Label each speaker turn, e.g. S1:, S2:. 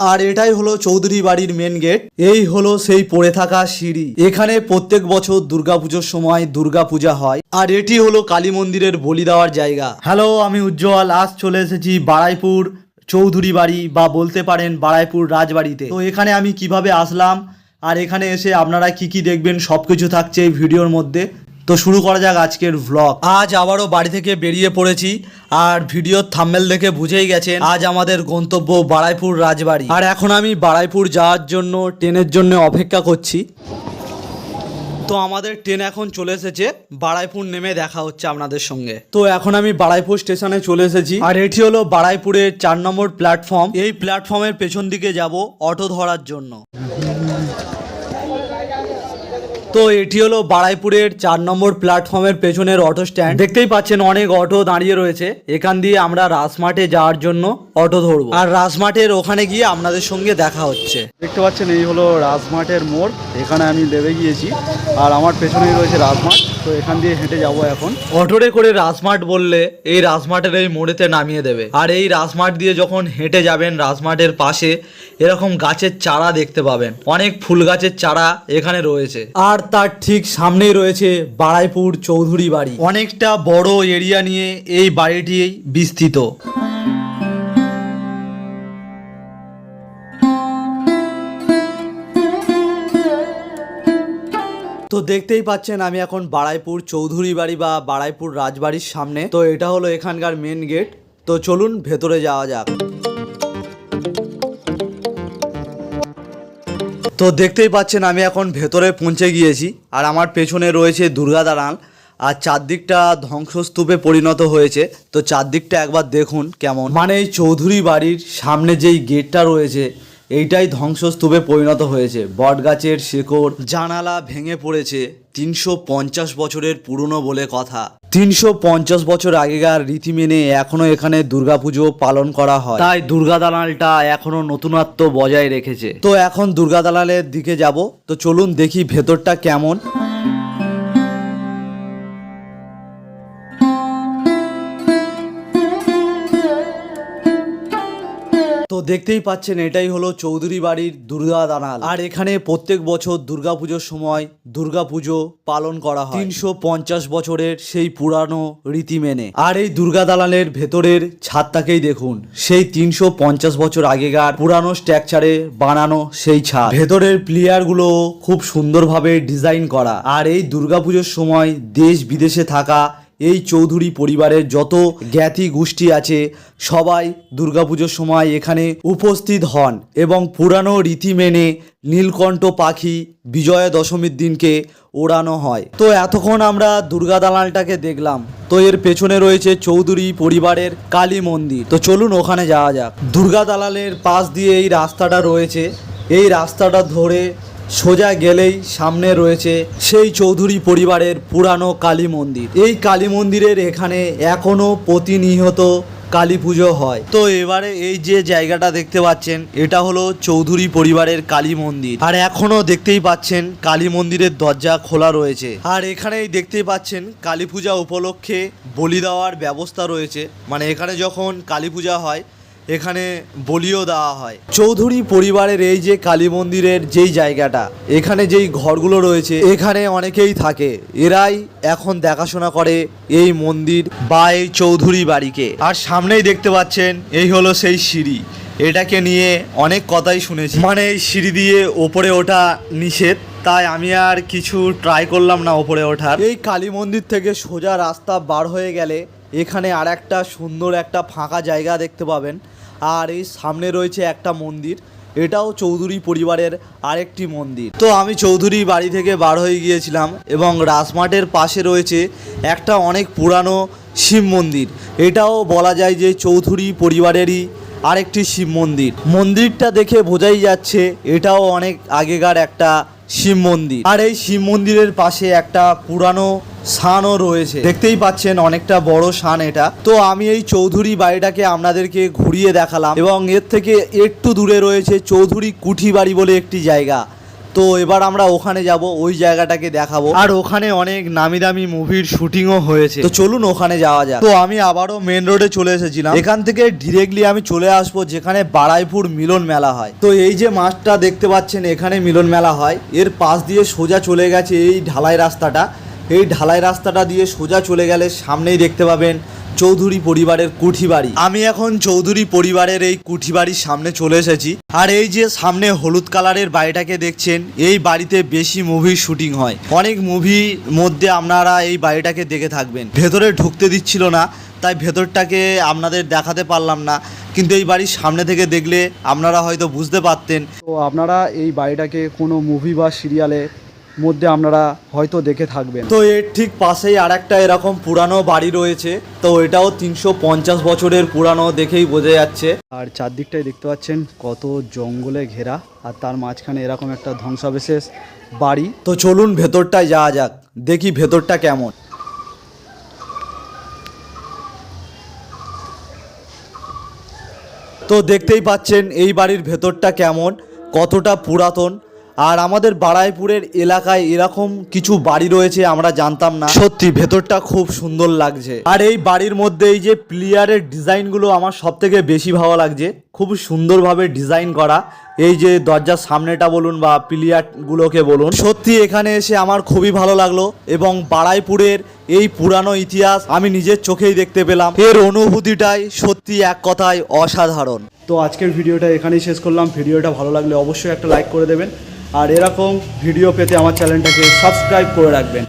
S1: আর এটাই হলো চৌধুরী বাড়ির মেন গেট। এই হলো সেই পড়ে থাকা সিঁড়ি। এখানে প্রত্যেক বছর দুর্গাপুজোর সময় দুর্গাপূজা হয়। আর এটি হলো কালী মন্দিরের বলি দেওয়ার জায়গা। হ্যালো, আমি উজ্জ্বল। আজ চলে এসেছি বাড়াইপুর চৌধুরী বাড়ি, বা বলতে পারেন বাড়াইপুর রাজবাড়িতে। তো এখানে আমি কিভাবে আসলাম আর এখানে এসে আপনারা কি কি দেখবেন সবকিছু থাকছে এই ভিডিওর মধ্যে। তো শুরু করা যাক আজকের ভ্লগ। আজ আবারও বাড়ি থেকে বেরিয়ে পড়েছি, আর ভিডিওর থাম্বনেল দেখে বুঝেই গেছেন আজ আমাদের গন্তব্য বাড়াইপুর রাজবাড়ি। আর এখন আমি বাড়াইপুর যাওয়ার জন্য ট্রেনের জন্য অপেক্ষা করছি। তো আমাদের ট্রেন এখন চলে এসেছে, বাড়াইপুর নেমে দেখা হচ্ছে আপনাদের সঙ্গে। তো এখন আমি বাড়াইপুর স্টেশনে চলে এসেছি, আর এটি হলো বাড়াইপুরের 4 নম্বর প্ল্যাটফর্ম। এই প্ল্যাটফর্মের পেছন দিকে যাব অটো ধরার জন্য। তো এটি হলো বাড়াইপুরের 4 নম্বর প্ল্যাটফর্মের পেছনের অটো স্ট্যান্ড। দেখতেই পাচ্ছেন অনেক অটো দাঁড়িয়ে রয়েছে। এখান দিয়ে আমরা রাজমাঠে যাওয়ার জন্য অটো ধরবো, আর রাজমাঠের ওখানে গিয়ে আপনাদের সঙ্গে দেখা হচ্ছে। দেখতে পাচ্ছেন এই হলো রাজমাঠের মোড়। এখানে আমি নেমে গিয়েছি, আর আমার পেছনেই রয়েছে রাজমাঠ। তো এখান দিয়ে হেঁটে যাব এখন। অটোরে করে রাজমাঠ বললে এই রাজমাঠের এই মোড়েতে নামিয়ে দেবে। আর এই রাজমাঠ দিয়ে যখন হেঁটে যাবেন, রাজমাঠের পাশে এরকম গাছের চারা দেখতে পাবেন। অনেক ফুল গাছের চারা এখানে রয়েছে, আর তার ঠিক সামনেই রয়েছে বাড়াইপুর চৌধুরী বাড়ি। অনেকটা বড় এরিয়া নিয়ে এই বাড়িটি বিস্তৃত। তো দেখতেই পাচ্ছেন আমি এখন বাড়াইপুর চৌধুরী বাড়ি বা বাড়াইপুর রাজবাড়ির সামনে। তো এটা হলো এখানকার মেন গেট। তো চলুন ভেতরে যাওয়া যাক। তো দেখতেই পাচ্ছেন আমি এখন ভেতরে পৌঁছে গিয়েছি, আর আমার পেছনে রয়েছে দুর্গা দালান, আর চারদিকটা ধ্বংসস্তূপে পরিণত হয়েছে। তো চারদিকটা একবার দেখুন কেমন। মানে এই চৌধুরী বাড়ির সামনে যেই গেটটা রয়েছে এইটাই ধ্বংসস্তূপে পরিণত হয়েছে। বটগাছের শেকড়, জানালা ভেঙে পড়েছে। 350 বছরের পুরনো বলে কথা। 350 বছর আগেকার রীতি মেনে এখনো এখানে দুর্গাপুজো পালন করা হয়, তাই দুর্গা দালানটা এখনো নতুনত্ব বজায় রেখেছে। তো এখন দুর্গা দালানের দিকে যাব। তো চলুন দেখি ভেতরটা কেমন। তো দেখতেই পাচ্ছেন এটাই হলো চৌধুরী বাড়ির দুর্গা দালান। আর এখানে প্রত্যেক বছর দুর্গাপুজোর সময় দুর্গাপুজো পালন করা হয় 350 বছরের সেই পুরানো রীতি মেনে। আর এই দুর্গা দালানের ভেতরের ছাদটাকেই দেখুন, সেই 350 বছর আগেকার পুরানো স্ট্রাকচারে বানানো সেই ছাদ। ভেতরের প্লেয়ারগুলো খুব সুন্দরভাবে ডিজাইন করা। আর এই দুর্গাপুজোর সময় দেশ বিদেশে থাকা এই চৌধুরী পরিবারের যত জ্ঞাতি গোষ্ঠী আছে সবাই দুর্গাপুজোর সময় এখানে উপস্থিত হন, এবং পুরানো রীতি মেনে নীলকণ্ঠ পাখি বিজয়া দশমীর দিনকে ওড়ানো হয়। তো এতক্ষণ আমরা দুর্গা দালানটাকে দেখলাম। তো এর পেছনে রয়েছে চৌধুরী পরিবারের কালী মন্দির। তো চলুন ওখানে যাওয়া যাক। দুর্গা দালানের পাশ দিয়ে এই রাস্তাটা রয়েছে। এই রাস্তাটা ধরে সোজা গেলেই সামনে রয়েছে সেই চৌধুরী পরিবারের পুরানো কালী মন্দির। এই কালী মন্দিরের এখানে এখনো প্রতিনিয়ত কালী পুজো হয়। তো এবারে এই যে জায়গাটা দেখতে পাচ্ছেন এটা হলো চৌধুরী পরিবারের কালী মন্দির, আর এখনো দেখতেই পাচ্ছেন কালী মন্দিরের দরজা খোলা রয়েছে। আর এখানেই দেখতেই পাচ্ছেন কালী পূজা উপলক্ষে বলি দেওয়ার ব্যবস্থা রয়েছে। মানে এখানে যখন কালী পূজা হয় এখানে বলিও দেওয়া হয়। চৌধুরী পরিবারের এই যে কালী মন্দিরের যেই জায়গাটা, এখানে যেই ঘরগুলো রয়েছে এখানে অনেকেই থাকে। এরাই এখন দেখাশোনা করে এই মন্দির বা এই চৌধুরী বাড়িকে। আর সামনেই দেখতে পাচ্ছেন এই হলো সেই সিঁড়ি। এটাকে নিয়ে অনেক কথাই শুনেছি, মানে এই সিঁড়ি দিয়ে ওপরে ওঠা নিষেধ, তাই আমি আর কিছু ট্রাই করলাম না ওপরে ওঠার। এই কালী মন্দির থেকে সোজা রাস্তা বার হয়ে গেলে এখানে আর একটা সুন্দর একটা ফাঁকা জায়গা দেখতে পাবেন। আর এই সামনে রয়েছে একটা মন্দির, এটাও চৌধুরী পরিবারের আরেকটি মন্দির। তো আমি চৌধুরী বাড়ি থেকে বার হয়ে গিয়েছিলাম, এবং রাজমাঠের পাশে রয়েছে একটা অনেক পুরানো শিব মন্দির। এটাও বলা যায় যে চৌধুরী পরিবারেরই আরেকটি শিব মন্দির। মন্দিরটা দেখে বোঝাই যাচ্ছে এটাও অনেক আগেকার একটা শিব মন্দির। আর এই শিব মন্দিরের পাশে একটা পুরানো শানও রয়েছে। দেখতেই পাচ্ছেন অনেকটা বড় শান এটা। তো আমি এই চৌধুরী বাড়িটাকে আপনাদেরকে ঘুরিয়ে দেখালাম, এবং এর থেকে একটু দূরে রয়েছে চৌধুরী কুঠি বাড়ি বলে একটি জায়গা। তো এবার আমরা ওখানে যাব, ওই জায়গাটাকে দেখাবো। আর ওখানে অনেক নামি দামি মুভির শুটিংও হয়েছে, তো চলুন ওখানে যাওয়া যাক। তো আমি আবারও মেন রোডে চলে এসেছিলাম। এখান থেকে ডিরেক্টলি আমি চলে আসবো যেখানে বারাইপুর মিলন মেলা হয়। তো এই যে মাঠটা দেখতে পাচ্ছেন, এখানে মিলন মেলা হয়। এর পাশ দিয়ে সোজা চলে গেছে এই ঢালাই রাস্তাটা। এই ঢালাই রাস্তাটা দিয়ে সোজা চলে গেলে সামনেই দেখতে পাবেন চৌধুরী পরিবারের কুঠি বাড়ি। আমি এখন চৌধুরী পরিবারের এই কুঠি বাড়ির সামনে চলে এসেছি। আর এই যে সামনে হলুদ কালারের বাড়িটাকে দেখছেন, এই বাড়িতে বেশি মুভির শুটিং হয়। অনেক মুভির মধ্যে আপনারা এই বাড়িটাকে দেখে থাকবেন। ভেতরে ঢুকতে দিচ্ছিল না, তাই ভেতরটাকে আপনাদের দেখাতে পারলাম না, কিন্তু এই বাড়ির সামনে থেকে দেখলে আপনারা হয়তো বুঝতে পারতেন।
S2: তো আপনারা এই বাড়িটাকে কোনো মুভি বা সিরিয়ালে মধ্যে আপনারা হয়তো দেখে থাকবেন।
S1: তো এর ঠিক পাশেই আরেকটা এরকম পুরানো বাড়ি রয়েছে। তো এটাও 350 বছরের পুরানো, দেখেই বোঝা যাচ্ছে।
S2: আর চারদিকটাই দেখতে পাচ্ছেন কত জঙ্গলে ঘেরা, আর তার মাঝখানে এরকম একটা ধ্বংসাবশেষ বাড়ি।
S1: তো চলুন ভেতরটায় যাওয়া যাক, দেখি ভেতরটা কেমন। তো দেখতেই পাচ্ছেন এই বাড়ির ভেতরটা কেমন, কতটা পুরাতন। আর আমাদের বারাইপুরের এলাকায় এরকম কিছু বাড়ি রয়েছে আমরা জানতাম না। সত্যি ভেতরটা খুব সুন্দর লাগছে। আর এই বাড়ির মধ্যে এই যে প্লেয়ারের ডিজাইনগুলো আমার সব থেকে বেশি ভালো লাগছে। খুব সুন্দরভাবে ডিজাইন করা, এই যে দরজার সামনেটা বলুন বা প্লেয়ারগুলোকে বলুন, সত্যি এখানে এসে আমার খুবই ভালো লাগলো। এবং বারাইপুরের এই পুরানো ইতিহাস আমি নিজের চোখেই দেখতে পেলাম। এর অনুভূতিটাই সত্যি এক কথায় অসাধারণ।
S2: তো আজকের ভিডিওটা এখানেই শেষ করলাম। ভিডিওটা ভালো লাগলে অবশ্যই একটা লাইক করে দেবেন, আর এরকম ভিডিও পেতে আমার চ্যানেলটাকে সাবস্ক্রাইব করে রাখবেন।